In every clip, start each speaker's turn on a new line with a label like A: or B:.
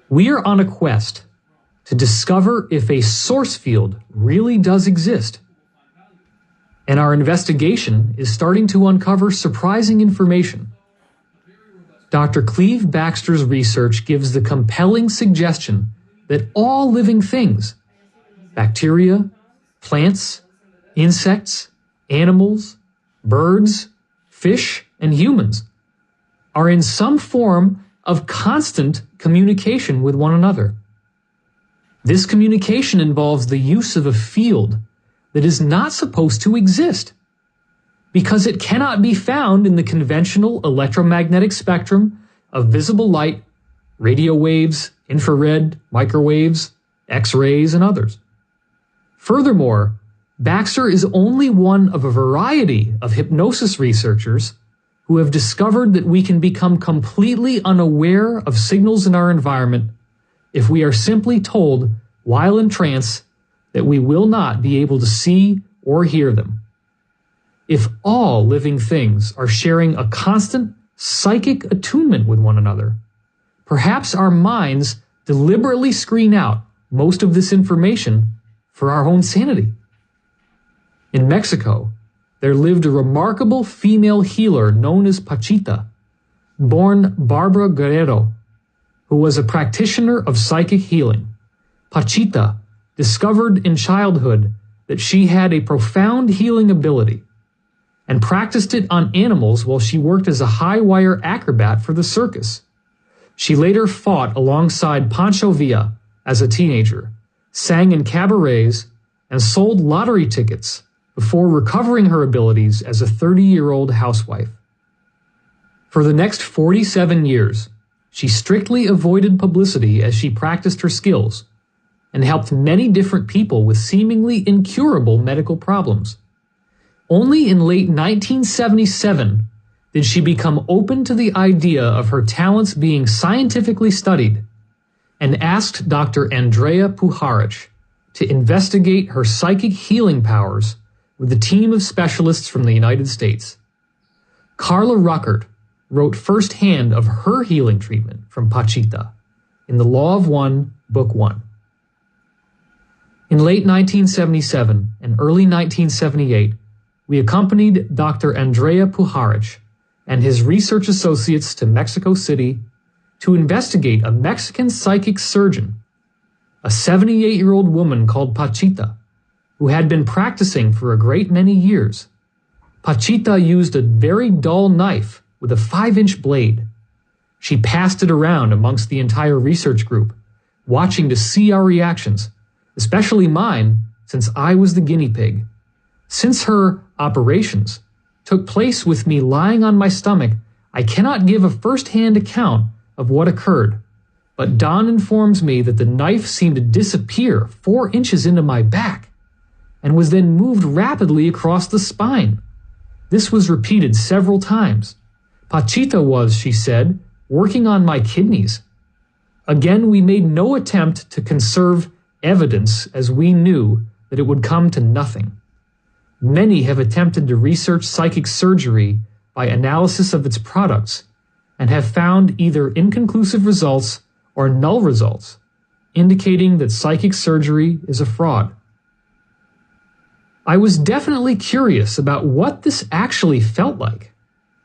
A: We are on a quest to discover if a source field really does exist. And our investigation is starting to uncover surprising information. Dr. Cleve Baxter's research gives the compelling suggestion that all living things, bacteria, plants, insects, animals, birds, fish, and humans, are in some form of constant communication with one another. This communication involves the use of a field that is not supposed to exist because it cannot be found in the conventional electromagnetic spectrum of visible light, radio waves, infrared, microwaves, X-rays, and others. Furthermore, Baxter is only one of a variety of hypnosis researchers who have discovered that we can become completely unaware of signals in our environment if we are simply told while in trance that we will not be able to see or hear them. If all living things are sharing a constant psychic attunement with one another, perhaps our minds deliberately screen out most of this information for our own sanity. In Mexico, there lived a remarkable female healer known as Pachita, born Barbara Guerrero, who was a practitioner of psychic healing. Pachita discovered in childhood that she had a profound healing ability and practiced it on animals while she worked as a high-wire acrobat for the circus. She later fought alongside Pancho Villa as a teenager, sang in cabarets, and sold lottery tickets before recovering her abilities as a 30-year-old housewife. For the next 47 years, she strictly avoided publicity as she practiced her skills and helped many different people with seemingly incurable medical problems. Only in late 1977 did she become open to the idea of her talents being scientifically studied and asked Dr. Andrea Puharich to investigate her psychic healing powers with a team of specialists from the United States. Carla Ruckert wrote firsthand of her healing treatment from Pachita in The Law of One, Book 1. In late 1977 and early 1978, we accompanied Dr. Andrea Puharich and his research associates to Mexico City to investigate a Mexican psychic surgeon, a 78-year-old woman called Pachita, who had been practicing for a great many years. Pachita used a very dull knife with a 5-inch blade. She passed it around amongst the entire research group, watching to see our reactions, especially mine, since I was the guinea pig. Since her operations took place with me lying on my stomach, I cannot give a first-hand account of what occurred, but Don informs me that the knife seemed to disappear 4 inches into my back and was then moved rapidly across the spine. This was repeated several times. Pachita was, she said, working on my kidneys. Again, we made no attempt to conserve evidence as we knew that it would come to nothing. Many have attempted to research psychic surgery by analysis of its products and have found either inconclusive results or null results, indicating that psychic surgery is a fraud. I was definitely curious about what this actually felt like,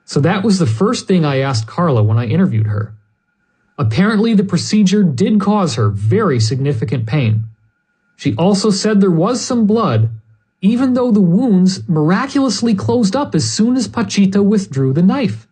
A: so that was the first thing I asked Carla when I interviewed her. Apparently, the procedure did cause her very significant pain. She also said there was some blood, even though the wounds miraculously closed up as soon as Pachita withdrew the knife.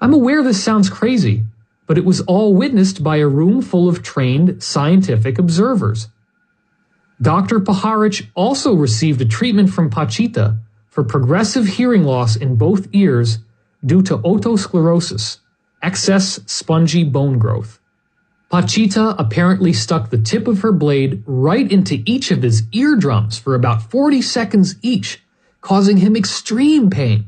A: I'm aware this sounds crazy, but it was all witnessed by a room full of trained scientific observers. Dr. Puharich also received a treatment from Pachita for progressive hearing loss in both ears due to otosclerosis, excess spongy bone growth. Pachita apparently stuck the tip of her blade right into each of his eardrums for about 40 seconds each, causing him extreme pain.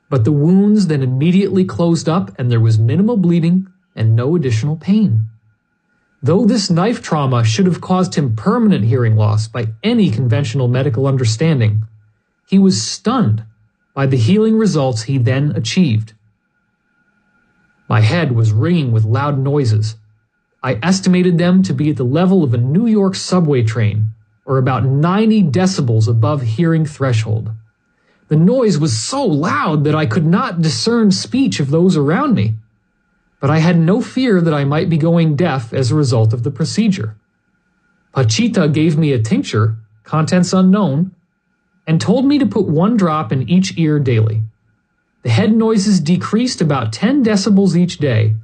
A: But the wounds then immediately closed up and there was minimal bleeding and no additional pain. Though this knife trauma should have caused him permanent hearing loss by any conventional medical understanding, he was stunned by the healing results he then achieved. My head was ringing with loud noises, I estimated them to be at the level of a New York subway train, or about 90 decibels above hearing threshold. The noise was so loud that I could not discern speech of those around me, but I had no fear that I might be going deaf as a result of the procedure. Pachita gave me a tincture, contents unknown, and told me to put 1 drop in each ear daily. The head noises decreased about 10 decibels each day,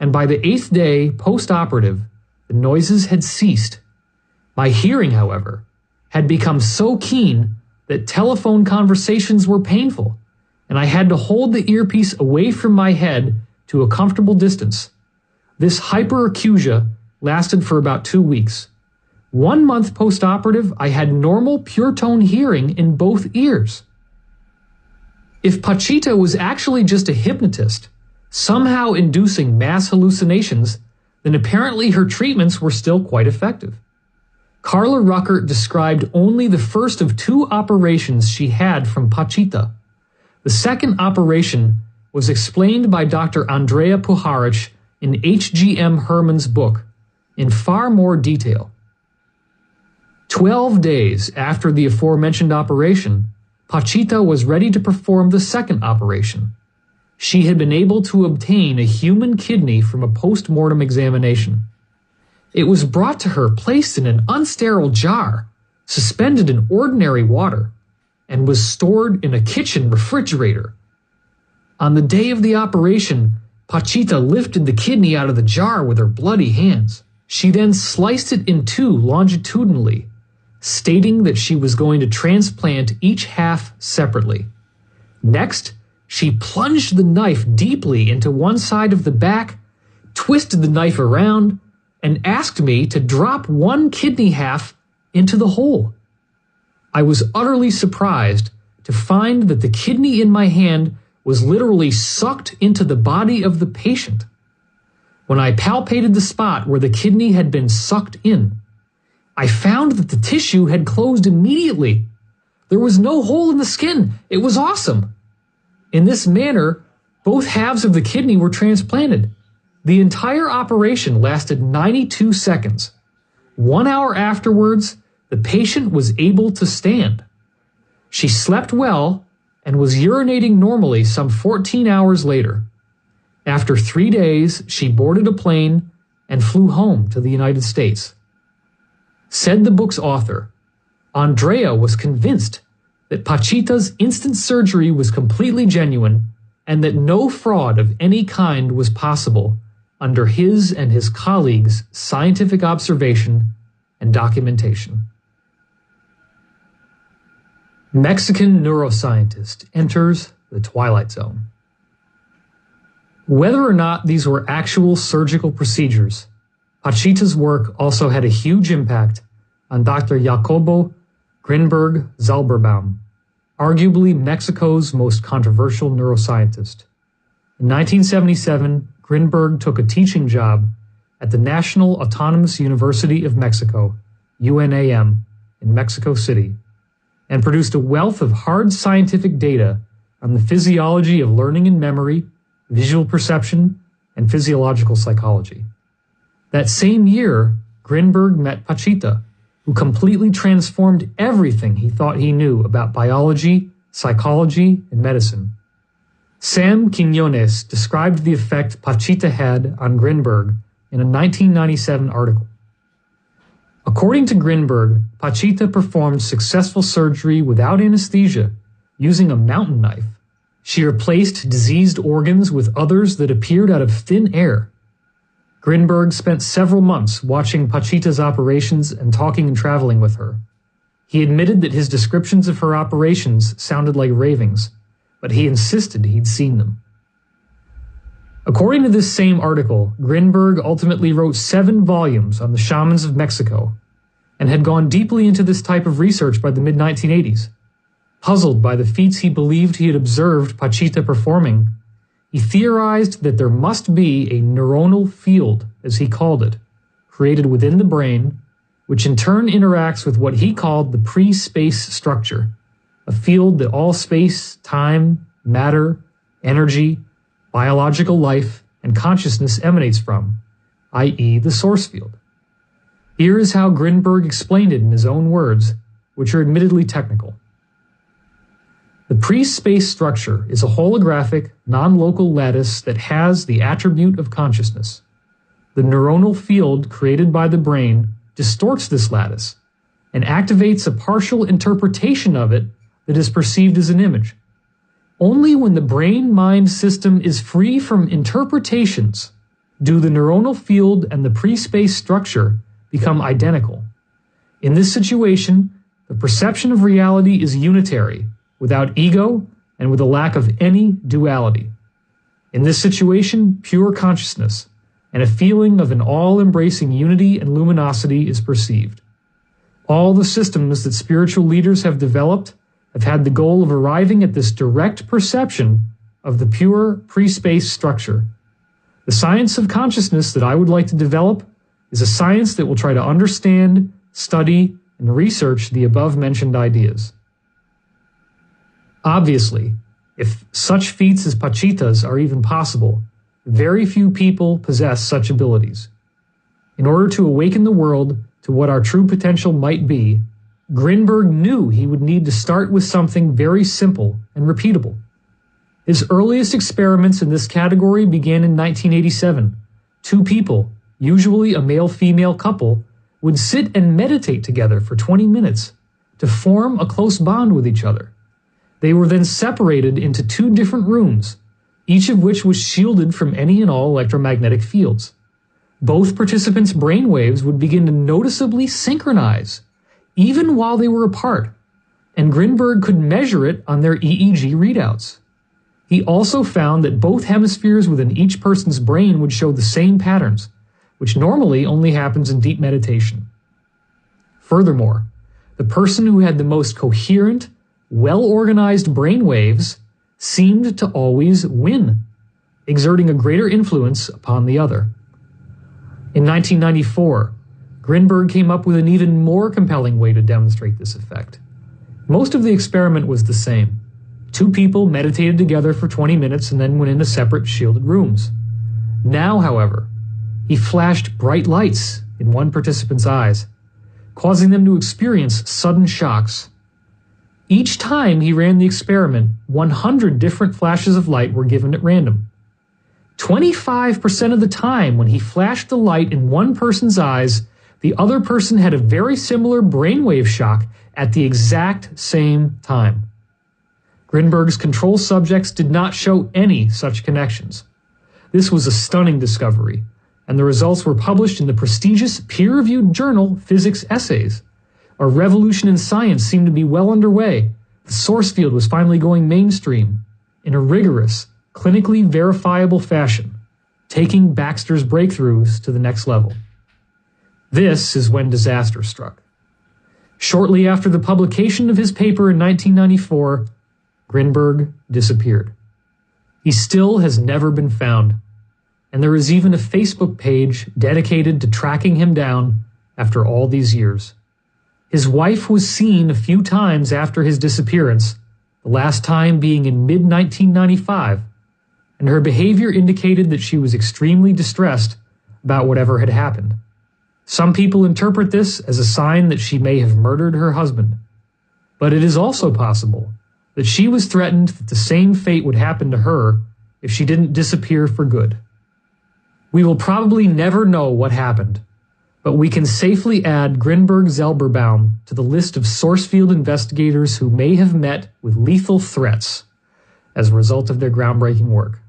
A: and by the 8th day post-operative, the noises had ceased. My hearing, however, had become so keen that telephone conversations were painful, and I had to hold the earpiece away from my head to a comfortable distance. This hyperacusia lasted for about 2 weeks. 1 month post-operative, I had normal pure-tone hearing in both ears. If Pachita was actually just a hypnotist, somehow inducing mass hallucinations, then apparently her treatments were still quite effective. Carla Ruckert described only the first of 2 operations she had from Pachita. The second operation was explained by Dr. Andrea Puharich in H.G.M. Herman's book in far more detail. 12 days after the aforementioned operation, Pachita was ready to perform the second operation. She had been able to obtain a human kidney from a post-mortem examination. It was brought to her placed in an unsterile jar, suspended in ordinary water, and was stored in a kitchen refrigerator. On the day of the operation, Pachita lifted the kidney out of the jar with her bloody hands. She then sliced it in 2 longitudinally, stating that she was going to transplant each half separately. Next, she plunged the knife deeply into one side of the back, twisted the knife around, and asked me to drop 1 kidney half into the hole. I was utterly surprised to find that the kidney in my hand was literally sucked into the body of the patient. When I palpated the spot where the kidney had been sucked in, I found that the tissue had closed immediately. There was no hole in the skin. It was awesome. In this manner, both halves of the kidney were transplanted. The entire operation lasted 92 seconds. 1 hour afterwards, the patient was able to stand. She slept well and was urinating normally some 14 hours later. After 3 days, she boarded a plane and flew home to the United States. Said the book's author, Andrea was convinced that Pachita's instant surgery was completely genuine and that no fraud of any kind was possible under his and his colleagues' scientific observation and documentation. Mexican neuroscientist enters the Twilight Zone. Whether or not these were actual surgical procedures, Pachita's work also had a huge impact on Dr. Jacobo Grinberg Zalberbaum, arguably Mexico's most controversial neuroscientist. In 1977, Grinberg took a teaching job at the National Autonomous University of Mexico, UNAM, in Mexico City, and produced a wealth of hard scientific data on the physiology of learning and memory, visual perception, and physiological psychology. That same year, Grinberg met Pachita, who completely transformed everything he thought he knew about biology, psychology, and medicine. Sam Quiñones described the effect Pachita had on Grinberg in a 1997 article. According to Grinberg, Pachita performed successful surgery without anesthesia, using a mountain knife. She replaced diseased organs with others that appeared out of thin air. Grinberg spent several months watching Pachita's operations and talking and traveling with her. He admitted that his descriptions of her operations sounded like ravings, but he insisted he'd seen them. According to this same article, Grinberg ultimately wrote 7 volumes on the shamans of Mexico and had gone deeply into this type of research by the mid-1980s. Puzzled by the feats he believed he had observed Pachita performing, he theorized that there must be a neuronal field, as he called it, created within the brain, which in turn interacts with what he called the pre-space structure, a field that all space, time, matter, energy, biological life, and consciousness emanates from, i.e. the source field. Here is how Grinberg explained it in his own words, which are admittedly technical. The pre-space structure is a holographic, non-local lattice that has the attribute of consciousness. The neuronal field created by the brain distorts this lattice and activates a partial interpretation of it that is perceived as an image. Only when the brain-mind system is free from interpretations do the neuronal field and the pre-space structure become identical. In this situation, the perception of reality is unitary, without ego and with a lack of any duality. In this situation, pure consciousness and a feeling of an all-embracing unity and luminosity is perceived. All the systems that spiritual leaders have developed have had the goal of arriving at this direct perception of the pure pre-space structure. The science of consciousness that I would like to develop is a science that will try to understand, study, and research the above-mentioned ideas. Obviously, if such feats as Pachitas are even possible, very few people possess such abilities. In order to awaken the world to what our true potential might be, Grinberg knew he would need to start with something very simple and repeatable. His earliest experiments in this category began in 1987. Two people, usually a male-female couple, would sit and meditate together for 20 minutes to form a close bond with each other. They were then separated into two different rooms, each of which was shielded from any and all electromagnetic fields. Both participants' brainwaves would begin to noticeably synchronize, even while they were apart, and Grinberg could measure it on their EEG readouts. He also found that both hemispheres within each person's brain would show the same patterns, which normally only happens in deep meditation. Furthermore, the person who had the most coherent, well-organized brainwaves seemed to always win, exerting a greater influence upon the other. In 1994, Grinberg came up with an even more compelling way to demonstrate this effect. Most of the experiment was the same. Two people meditated together for 20 minutes and then went into separate shielded rooms. Now, however, he flashed bright lights in one participant's eyes, causing them to experience sudden shocks. Each time he ran the experiment, 100 different flashes of light were given at random. 25% of the time when he flashed the light in one person's eyes, the other person had a very similar brainwave shock at the exact same time. Grinberg's control subjects did not show any such connections. This was a stunning discovery, and the results were published in the prestigious peer-reviewed journal Physics Essays. A revolution in science seemed to be well underway. The source field was finally going mainstream in a rigorous, clinically verifiable fashion, taking Baxter's breakthroughs to the next level. This is when disaster struck. Shortly after the publication of his paper in 1994, Grinberg disappeared. He still has never been found, and there is even a Facebook page dedicated to tracking him down after all these years. His wife was seen a few times after his disappearance, the last time being in mid-1995, and her behavior indicated that she was extremely distressed about whatever had happened. Some people interpret this as a sign that she may have murdered her husband, but it is also possible that she was threatened that the same fate would happen to her if she didn't disappear for good. We will probably never know what happened, but we can safely add Grinberg-Zelberbaum to the list of source field investigators who may have met with lethal threats as a result of their groundbreaking work.